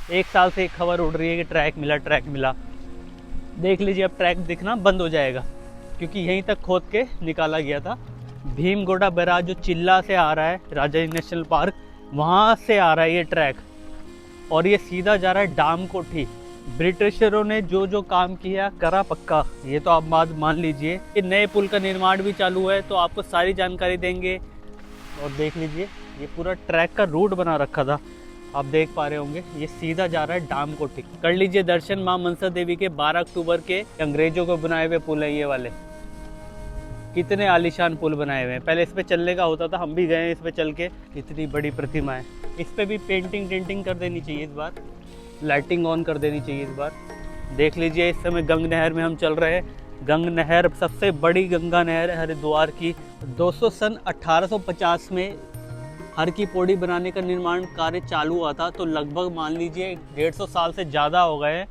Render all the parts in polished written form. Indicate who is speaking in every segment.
Speaker 1: 1 साल से एक खबर उड़ रही है कि ट्रैक मिला, ट्रैक मिला। देख लीजिए अब ट्रैक दिखना बंद हो जाएगा, क्योंकि यहीं तक खोद के निकाला गया था। भीमगोड़ा बैराज जो चिल्ला से आ रहा है, राजाजी नेशनल पार्क, वहाँ से आ रहा है ये ट्रैक, और ये सीधा जा रहा है डाम कोठी। ब्रिटिशरों ने जो जो काम किया करा पक्का, ये तो आप बात मान लीजिए। ये नए पुल का निर्माण भी चालू है, तो आपको सारी जानकारी देंगे। और देख लीजिए ये पूरा ट्रैक का रूट बना रखा था, आप देख पा रहे होंगे। ये सीधा जा रहा है डाम कोठी। कर लीजिए दर्शन माँ मनसा देवी के। 12 अक्टूबर के अंग्रेजों को बनाए हुए पुल है ये वाले। कितने आलीशान पुल बनाए हुए हैं। पहले इस पे चलने का होता था, हम भी गए हैं इस पे चल के। कितनी बड़ी प्रतिमा है। इस पे भी पेंटिंग टेंटिंग कर देनी चाहिए इस बार, लाइटिंग ऑन कर देनी चाहिए इस बार। देख लीजिए इस समय गंग नहर में हम चल रहे हैं। गंग नहर सबसे बड़ी गंगा नहर है हरिद्वार की। 200 सन 1850 में हर की पौड़ी बनाने का निर्माण कार्य चालू हुआ था, तो लगभग मान लीजिए 150 साल से ज़्यादा हो गए।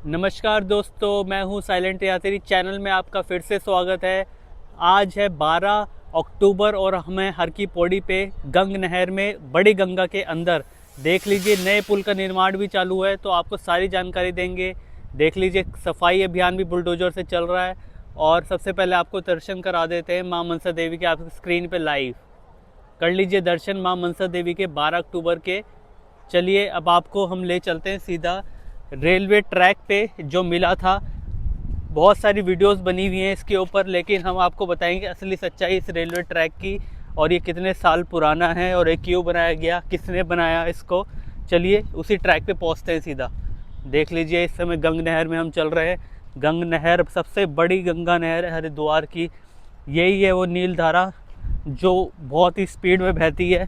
Speaker 1: नमस्कार दोस्तों, मैं हूं साइलेंट यात्री। चैनल में आपका फिर से स्वागत है। आज है 12 अक्टूबर और हमें हर की पौड़ी पे गंग नहर में बड़ी गंगा के अंदर देख लीजिए नए पुल का निर्माण भी चालू है, तो आपको सारी जानकारी देंगे। देख लीजिए सफाई अभियान भी बुलडोजर से चल रहा है। और सबसे पहले आपको दर्शन करा देते हैं माँ मनसा देवी के। आपकी स्क्रीन पे लाइव कर लीजिए दर्शन माँ मनसा देवी के 12 अक्टूबर के। चलिए अब आपको हम ले चलते हैं सीधा रेलवे ट्रैक पे जो मिला था। बहुत सारी वीडियोस बनी हुई हैं इसके ऊपर, लेकिन हम आपको बताएंगे असली सच्चाई इस रेलवे ट्रैक की, और ये कितने साल पुराना है और ये क्यों बनाया गया, किसने बनाया इसको। चलिए उसी ट्रैक पे पहुंचते हैं सीधा। देख लीजिए इस समय गंग नहर में हम चल रहे हैं। गंग नहर सबसे बड़ी गंगा नहर है हरिद्वार की। यही है वो नील धारा जो बहुत ही स्पीड में बहती है,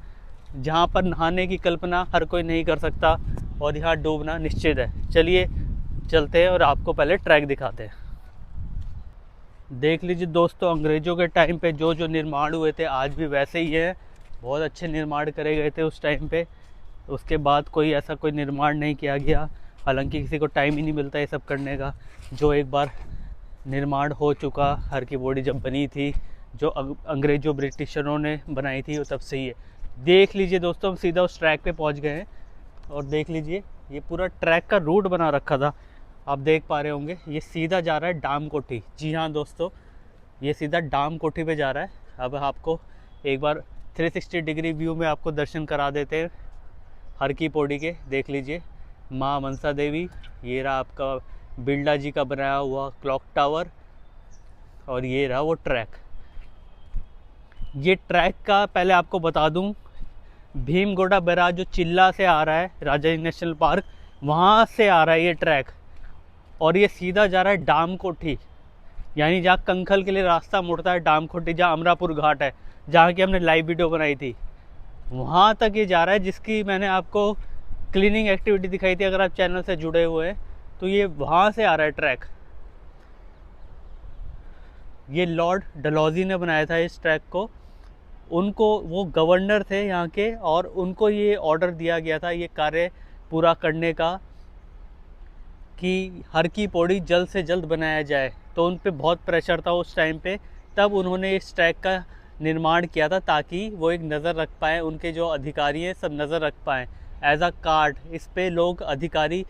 Speaker 1: जहाँ पर नहाने की कल्पना हर कोई नहीं कर सकता, और यहाँ डूबना निश्चित है। चलिए चलते हैं और आपको पहले ट्रैक दिखाते हैं। देख लीजिए दोस्तों, अंग्रेज़ों के टाइम पे जो जो निर्माण हुए थे आज भी वैसे ही है। बहुत अच्छे निर्माण करे गए थे उस टाइम पे। उसके बाद कोई ऐसा कोई निर्माण नहीं किया गया। हालांकि किसी को टाइम ही नहीं मिलता ये सब करने का। जो एक बार निर्माण हो चुका, हर की पौड़ी जब बनी थी, जो अंग्रेज़ों ब्रिटिशरों ने बनाई थी, वो तब से ही है। देख लीजिए दोस्तों, हम सीधा उस ट्रैक पे पहुंच गए हैं। और देख लीजिए ये पूरा ट्रैक का रूट बना रखा था, आप देख पा रहे होंगे। ये सीधा जा रहा है डाम कोठी। जी हाँ दोस्तों, ये सीधा डाम कोठी पे जा रहा है। अब आपको एक बार 360 डिग्री व्यू में आपको दर्शन करा देते हैं हर की पौड़ी के। देख लीजिए माँ मनसा देवी, ये रहा आपका बिरला जी का बनाया हुआ क्लॉक टावर, और ये रहा वो ट्रैक। ये ट्रैक का पहले आपको बता दूं, भीमगोड़ा बैराज जो चिल्ला से आ रहा है, राजाजी नेशनल पार्क, वहाँ से आ रहा है ये ट्रैक, और ये सीधा जा रहा है डाम कोठी। यानी जहाँ कंखल के लिए रास्ता मुड़ता है, डाम कोठी जहाँ अमरापुर घाट है, जहाँ की हमने लाइव वीडियो बनाई थी, वहाँ तक ये जा रहा है। जिसकी मैंने आपको क्लीनिंग एक्टिविटी दिखाई थी, अगर आप चैनल से जुड़े हुए हैं तो ये वहाँ से आ रहा है ट्रैक। ये लॉर्ड डलहौजी ने बनाया था इस ट्रैक को। उनको, वो गवर्नर थे यहाँ के, और उनको ये ऑर्डर दिया गया था ये कार्य पूरा करने का कि हर की पौड़ी जल्द से जल्द बनाया जाए। तो उन पे बहुत प्रेशर था उस टाइम पे, तब उन्होंने इस ट्रैक का निर्माण किया था, ताकि वो एक नज़र रख पाएँ, उनके जो अधिकारी हैं सब नज़र रख पाएँ। एज अ कार्ड इस पे लोग, अधिकारी,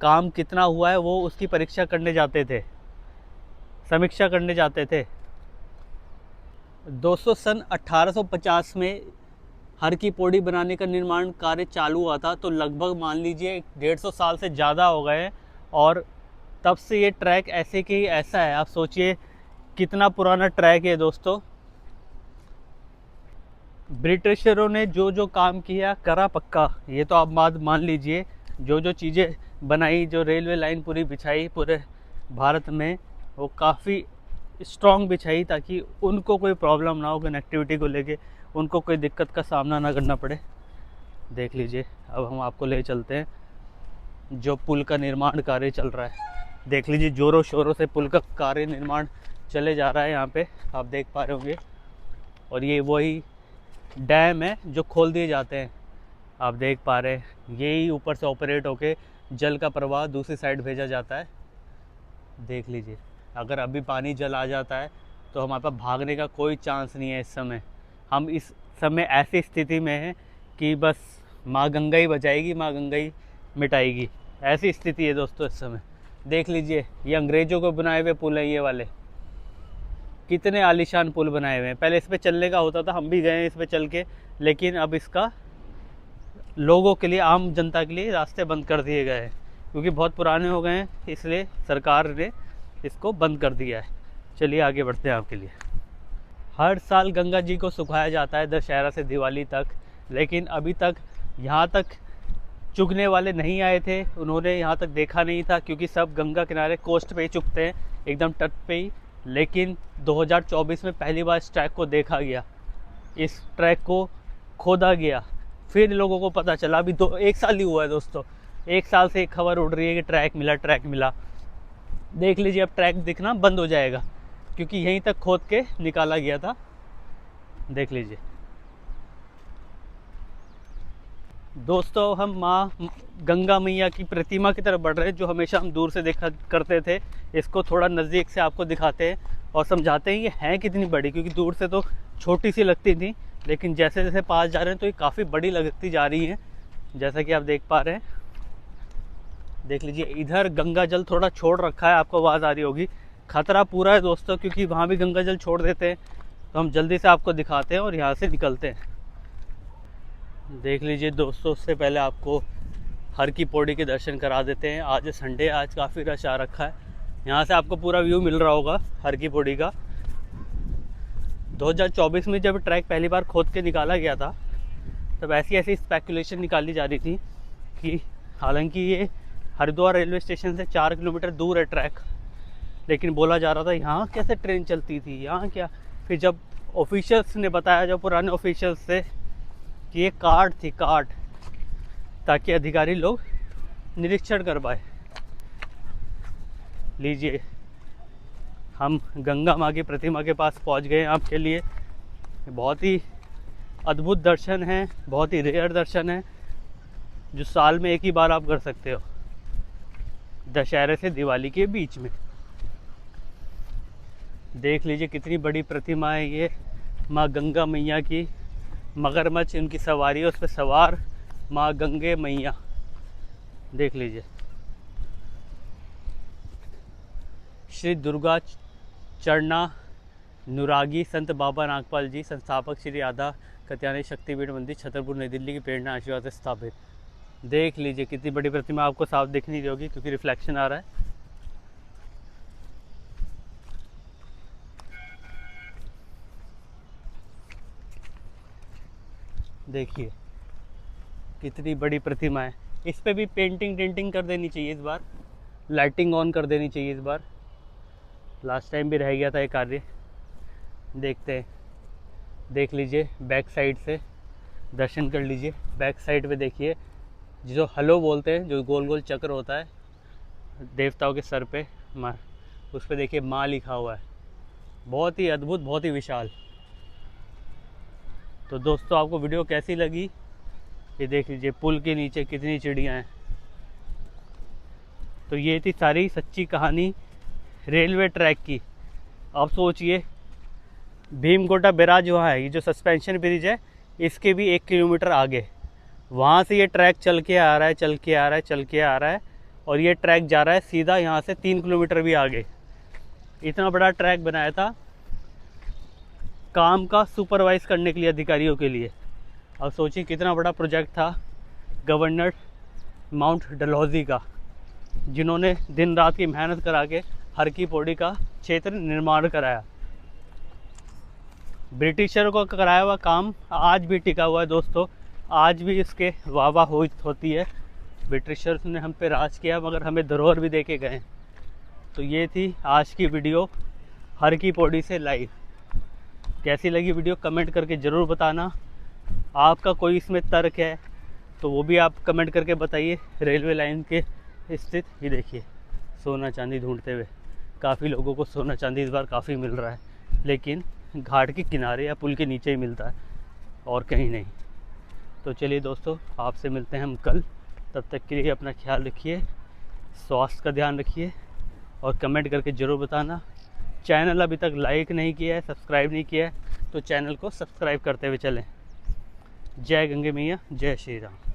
Speaker 1: काम कितना हुआ है वो उसकी परीक्षा करने जाते थे, समीक्षा करने जाते थे। 200 सन 1850 में हर की पौड़ी बनाने का निर्माण कार्य चालू हुआ था, तो लगभग मान लीजिए 150 साल से ज़्यादा हो गए। और तब से ये ट्रैक ऐसे कि ऐसा है। आप सोचिए कितना पुराना ट्रैक है दोस्तों। ब्रिटिशरों ने जो जो काम किया करा पक्का, ये तो आप बात मान लीजिए। जो जो चीज़ें बनाई, जो रेलवे लाइन पूरी बिछाई पूरे भारत में, वो काफ़ी स्ट्रॉन्ग बिछाई, ताकि उनको कोई प्रॉब्लम ना हो कनेक्टिविटी को लेके, उनको कोई दिक्कत का सामना ना करना पड़े। देख लीजिए अब हम आपको ले चलते हैं जो पुल का निर्माण कार्य चल रहा है। देख लीजिए ज़ोरों शोरों से पुल का कार्य निर्माण चले जा रहा है। यहाँ पे आप देख पा रहे होंगे और ये वही डैम है जो खोल दिए जाते हैं। आप देख पा रहे हैं यही ऊपर से ऑपरेट होके जल का प्रवाह दूसरी साइड भेजा जाता है। देख लीजिए, अगर अभी पानी जल आ जाता है तो हमारे पास भागने का कोई चांस नहीं है। इस समय हम इस समय ऐसी स्थिति में हैं कि बस माँ गंगा ही बचाएगी, माँ गंगा ही मिटाएगी, ऐसी स्थिति है दोस्तों इस समय। देख लीजिए, ये अंग्रेज़ों को बनाए हुए पुल हैं ये वाले, कितने आलीशान पुल बनाए हुए हैं। पहले इस पे चलने का होता था, हम भी गए हैं इस पे चल के, लेकिन अब इसका लोगों के लिए, आम जनता के लिए रास्ते बंद कर दिए गए हैं क्योंकि बहुत पुराने हो गए हैं, इसलिए सरकार ने इसको बंद कर दिया है। चलिए आगे बढ़ते हैं आपके लिए। हर साल गंगा जी को सुखाया जाता है दशहरा से दिवाली तक, लेकिन अभी तक यहाँ तक चुगने वाले नहीं आए थे, उन्होंने यहाँ तक देखा नहीं था क्योंकि सब गंगा किनारे कोस्ट पे ही चुगते हैं, एकदम तट पे ही। लेकिन 2024 में पहली बार इस ट्रैक को देखा गया, इस ट्रैक को खोदा गया, फिर लोगों को पता चला। अभी 1 साल ही हुआ है दोस्तों, 1 साल से एक खबर उड़ रही है कि ट्रैक मिला, ट्रैक मिला। देख लीजिए, अब ट्रैक दिखना बंद हो जाएगा क्योंकि यहीं तक खोद के निकाला गया था। देख लीजिए दोस्तों, हम माँ गंगा मैया की प्रतिमा की तरफ बढ़ रहे हैं जो हमेशा हम दूर से देखा करते थे। इसको थोड़ा नज़दीक से आपको दिखाते हैं और समझाते हैं ये है कितनी बड़ी, क्योंकि दूर से तो छोटी सी लगती थी, लेकिन जैसे जैसे पास जा रहे हैं तो ये काफ़ी बड़ी लगती जा रही है, जैसा कि आप देख पा रहे हैं। देख लीजिए, इधर गंगा जल थोड़ा छोड़ रखा है, आपको आवाज़ आ रही होगी। खतरा पूरा है दोस्तों, क्योंकि वहाँ भी गंगा जल छोड़ देते हैं, तो हम जल्दी से आपको दिखाते हैं और यहाँ से निकलते हैं। देख लीजिए दोस्तों, उससे पहले आपको हर की पौड़ी के दर्शन करा देते हैं। आज संडे, आज काफ़ी रश आ रखा है। यहाँ से आपको पूरा व्यू मिल रहा होगा हर की पौड़ी का। 2024 में जब ट्रैक पहली बार खोद के निकाला गया था, तब ऐसी ऐसी स्पेकुलेशन निकाली जा रही थी कि हालांकि ये हरिद्वार रेलवे स्टेशन से 4 किलोमीटर दूर है ट्रैक, लेकिन बोला जा रहा था यहाँ कैसे ट्रेन चलती थी, यहाँ क्या। फिर जब ऑफिशियल्स ने बताया, जब पुराने ऑफिशियल्स से, कि ये कार्ड थी, कार्ड, ताकि अधिकारी लोग निरीक्षण कर पाए। लीजिए, हम गंगा माँ की प्रतिमा के पास पहुँच गए हैं आपके लिए। बहुत ही अद्भुत दर्शन है, बहुत ही रेयर दर्शन है, जो साल में एक ही बार आप कर सकते हो, दशहरे से दिवाली के बीच में। देख लीजिए कितनी बड़ी प्रतिमा है ये माँ गंगा मैया की। मगरमच्छ उनकी सवारी, उस पर सवार माँ गंगे मैया। देख लीजिए, श्री दुर्गा चरना नुरागी संत बाबा नागपाल जी, संस्थापक श्री राधा कत्यानी शक्तिपीठ मंदिर, छतरपुर, नई दिल्ली की प्रेरणा आशीर्वाद से स्थापित। देख लीजिए कितनी बड़ी प्रतिमा, आपको साफ दिख नहीं रही होगी क्योंकि रिफ्लेक्शन आ रहा है। देखिए कितनी बड़ी प्रतिमा है। इस पे भी पेंटिंग कर देनी चाहिए इस बार, लाइटिंग ऑन कर देनी चाहिए इस बार। लास्ट टाइम भी रह गया था ये कार्य। देखते हैं, देख लीजिए बैक साइड से दर्शन कर लीजिए। बैक साइड पे देखिए, जो हलो बोलते हैं, जो गोल गोल चक्र होता है देवताओं के सर पे, माँ, उस पे देखिए माँ लिखा हुआ है। बहुत ही अद्भुत, बहुत ही विशाल। तो दोस्तों, आपको वीडियो कैसी लगी ये देख लीजिए। पुल के नीचे कितनी चिड़ियाँ हैं। तो ये थी सारी सच्ची कहानी रेलवे ट्रैक की। अब सोचिए, भीमकोटा बैराज वहाँ है, ये जो सस्पेंशन ब्रिज है इसके भी 1 किलोमीटर आगे, वहाँ से ये ट्रैक चल के आ रहा है, चल के आ रहा है, चल के आ रहा है, और ये ट्रैक जा रहा है सीधा यहाँ से 3 किलोमीटर भी आगे। इतना बड़ा ट्रैक बनाया था काम का सुपरवाइज करने के लिए, अधिकारियों के लिए। अब सोचिए कितना बड़ा प्रोजेक्ट था गवर्नर माउंट डलहौजी का, जिन्होंने दिन रात की मेहनत करा के हर की पौड़ी का क्षेत्र निर्माण कराया। ब्रिटिशरों को कराया हुआ काम आज भी टिका हुआ है दोस्तों, आज भी इसके वाह होती है। ब्रिटिशर्स ने हम पे राज किया, मगर हमें धरोहर भी दे के गए। तो ये थी आज की वीडियो हर की पौड़ी से लाइव। कैसी लगी वीडियो कमेंट करके ज़रूर बताना। आपका कोई इसमें तर्क है तो वो भी आप कमेंट करके बताइए। रेलवे लाइन के स्थित ये देखिए, सोना चांदी ढूंढते हुए, काफ़ी लोगों को सोना चांदी इस बार काफ़ी मिल रहा है, लेकिन घाट के किनारे या पुल के नीचे ही मिलता है और कहीं नहीं। तो चलिए दोस्तों, आपसे मिलते हैं हम कल। तब तक के लिए अपना ख्याल रखिए, स्वास्थ्य का ध्यान रखिए और कमेंट करके ज़रूर बताना। चैनल अभी तक लाइक नहीं किया है, सब्सक्राइब नहीं किया है, तो चैनल को सब्सक्राइब करते हुए चलें। जय गंगे मैया, जय श्री राम।